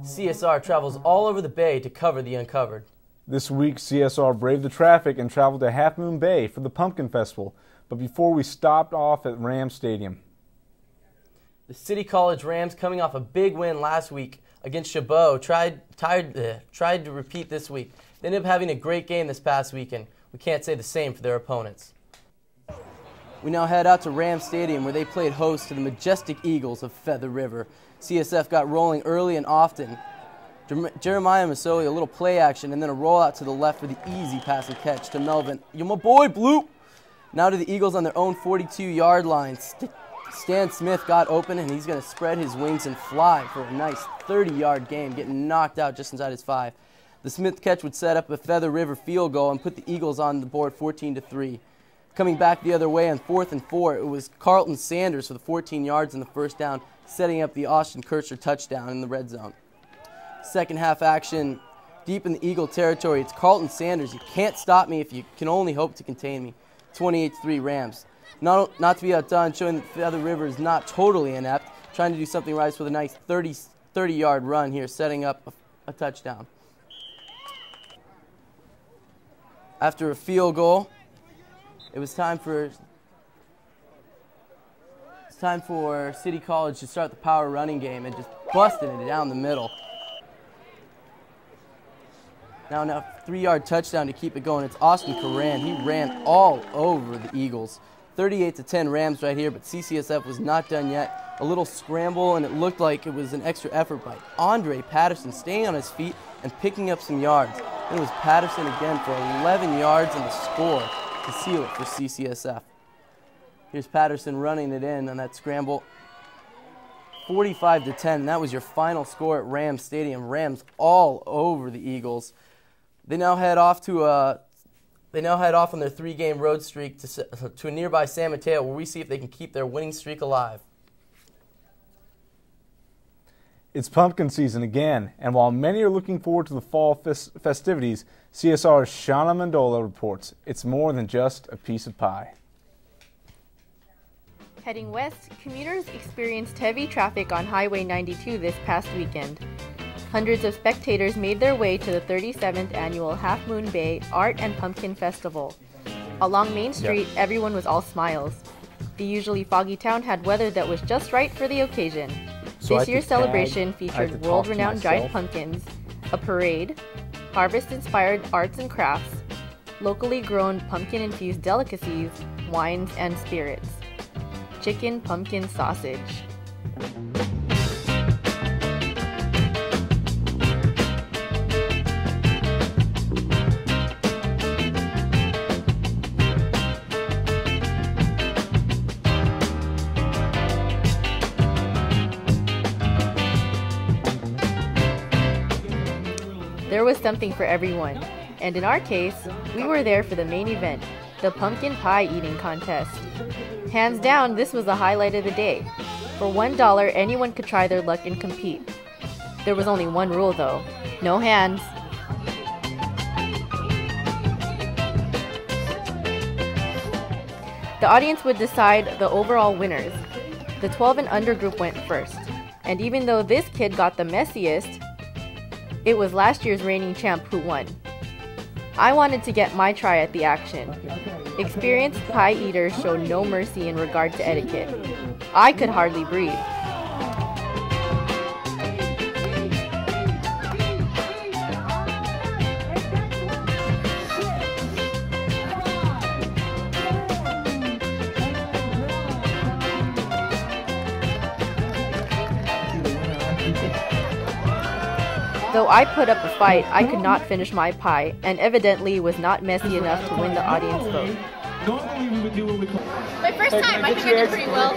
CSR travels all over the Bay to cover the uncovered. This week, CSR braved the traffic and traveled to Half Moon Bay for the Pumpkin Festival. But before we stopped off at Rams Stadium. The City College Rams, coming off a big win last week against Chabot, tried to repeat this week. They ended up having a great game this past weekend. We can't say the same for their opponents. We now head out to Rams Stadium, where they played host to the majestic Eagles of Feather River. CSF got rolling early and often. Jeremiah Masoli, a little play action, and then a rollout to the left for the easy pass and catch to Melvin. You're my boy, Blue! Now to the Eagles on their own 42-yard line. Stan Smith got open, and he's going to spread his wings and fly for a nice 30-yard game, getting knocked out just inside his 5. The Smith catch would set up a Feather River field goal and put the Eagles on the board 14-3. Coming back the other way on 4th and 4, it was Carlton Sanders for the 14 yards in the first down, setting up the Austin Kircher touchdown in the red zone. Second half action, deep in the Eagle territory, it's Carlton Sanders. You can't stop me if you can only hope to contain me. 28-3 Rams. Not to be outdone, showing that Feather River is not totally inept, trying to do something right with a nice 30-yard run here, setting up a touchdown. After a field goal, it was time for City College to start the power running game and just busting it down the middle. Now a 3-yard touchdown to keep it going. It's Austin Coran. He ran all over the Eagles. 38-10 Rams right here, but CCSF was not done yet. A little scramble, and it looked like it was an extra effort by Andre Patterson, staying on his feet and picking up some yards. Then it was Patterson again for 11 yards and a score to seal it for CCSF. Here's Patterson running it in on that scramble. 45-10. That was your final score at Rams Stadium. Rams all over the Eagles. They now head off on their 3-game road streak to a nearby San Mateo, where we see if they can keep their winning streak alive. It's pumpkin season again, and while many are looking forward to the fall festivities, CSR's Shauna Mandola reports it's more than just a piece of pie. Heading west, commuters experienced heavy traffic on Highway 92 this past weekend. Hundreds of spectators made their way to the 37th annual Half Moon Bay Art and Pumpkin Festival. Along Main Street, everyone was all smiles. The usually foggy town had weather that was just right for the occasion. This year's celebration featured world-renowned giant pumpkins, a parade, harvest-inspired arts and crafts, locally grown pumpkin-infused delicacies, wines, and spirits. Chicken pumpkin sausage. There was something for everyone, and in our case, we were there for the main event, the pumpkin pie eating contest. Hands down, this was the highlight of the day. For $1, anyone could try their luck and compete. There was only one rule though, no hands. The audience would decide the overall winners. The 12 and under group went first, and even though this kid got the messiest, it was last year's reigning champ who won. I wanted to get my try at the action. Experienced pie eaters showed no mercy in regard to etiquette. I could hardly breathe. Though I put up a fight, I could not finish my pie, and evidently was not messy enough to win the audience vote. My first time, I think I did pretty well.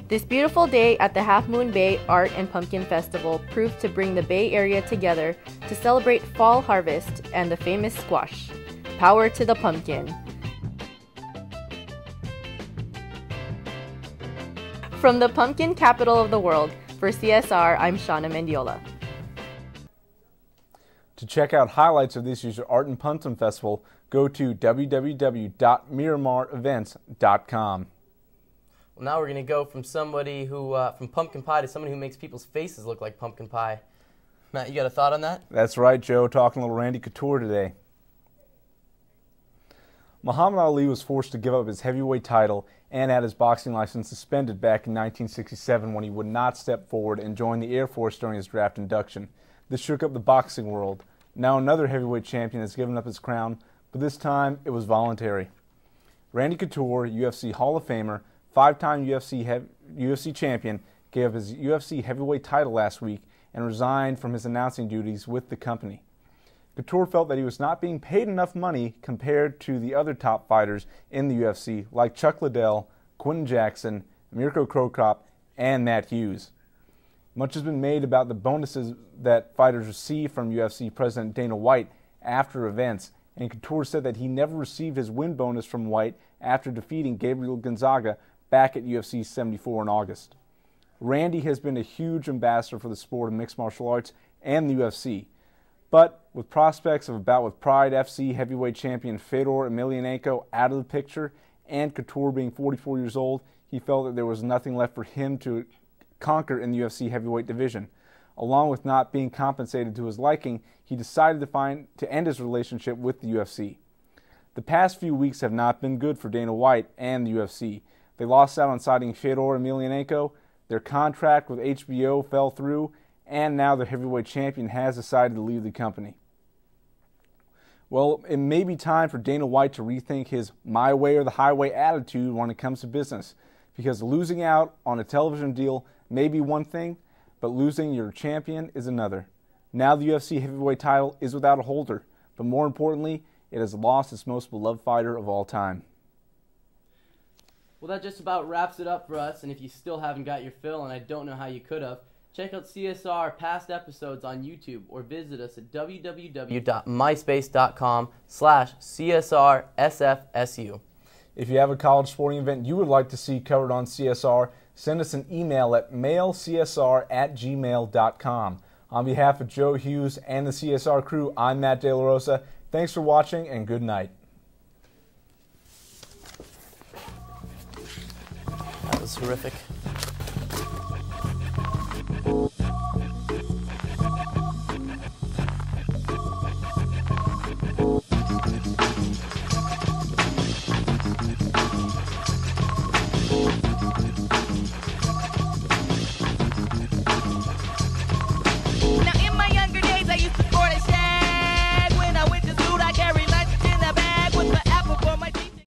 This beautiful day at the Half Moon Bay Art and Pumpkin Festival proved to bring the Bay Area together to celebrate fall harvest and the famous squash. Power to the pumpkin. From the pumpkin capital of the world, for CSR, I'm Shauna Mendiola. To check out highlights of this year's Art and Pumpkin Festival, go to www.miramarevents.com. Well, now we're going to go from somebody who, from pumpkin pie to somebody who makes people's faces look like pumpkin pie. Matt, you got a thought on that? That's right, Joe. Talking a little Randy Couture today. Muhammad Ali was forced to give up his heavyweight title and had his boxing license suspended back in 1967 when he would not step forward and join the Air Force during his draft induction. This shook up the boxing world. Now another heavyweight champion has given up his crown, but this time it was voluntary. Randy Couture, UFC Hall of Famer, five-time UFC champion, gave up his UFC heavyweight title last week and resigned from his announcing duties with the company. Couture felt that he was not being paid enough money compared to the other top fighters in the UFC, like Chuck Liddell, Quentin Jackson, Mirko Cro Cop, and Matt Hughes. Much has been made about the bonuses that fighters receive from UFC President Dana White after events, and Couture said that he never received his win bonus from White after defeating Gabriel Gonzaga back at UFC 74 in August. Randy has been a huge ambassador for the sport of mixed martial arts and the UFC. But with prospects of a bout with Pride FC heavyweight champion Fedor Emelianenko out of the picture and Couture being 44 years old, he felt that there was nothing left for him to conquer in the UFC heavyweight division. Along with not being compensated to his liking, he decided to end his relationship with the UFC. The past few weeks have not been good for Dana White and the UFC. They lost out on signing Fedor Emelianenko, their contract with HBO fell through, and now the heavyweight champion has decided to leave the company. Well, it may be time for Dana White to rethink his my way or the highway attitude when it comes to business, because losing out on a television deal may be one thing, but losing your champion is another. Now the UFC heavyweight title is without a holder, but more importantly, it has lost its most beloved fighter of all time. Well, that just about wraps it up for us, and if you still haven't got your fill, and I don't know how you could have, check out CSR past episodes on YouTube or visit us at www.myspace.com/CSRSFSU. If you have a college sporting event you would like to see covered on CSR, send us an email at mailcsr@gmail.com. On behalf of Joe Hughes and the CSR crew, I'm Matt De La Rosa. Thanks for watching and good night. That was horrific.